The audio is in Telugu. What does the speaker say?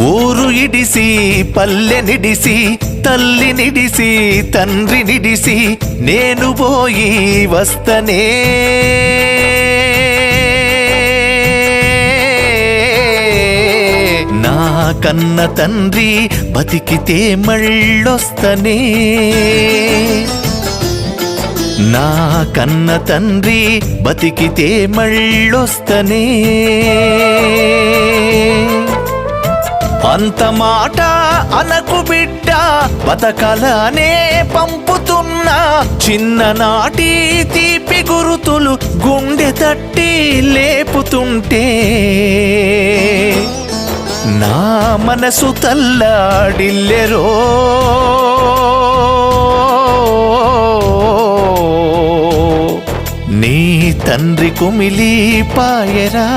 ఊరు ఇడిసి పల్లె నిడిసి తల్లి నిడిసి తండ్రి నిడిసి నేను పోయి వస్తనే నా కన్న తండ్రి బతికితే మళ్ళొస్తనే నా కన్న తండ్రి బతికితే మళ్ళొస్తనే అంత మాట అనకు బిడ్డ బతకలనే పంపుతున్నా చిన్ననాటి తీపి గురుతులు గుండె తట్టి లేపుతుంటే నా మనసు తల్లాడిల్లెరో నీ తండ్రి కుమిలి పాయరా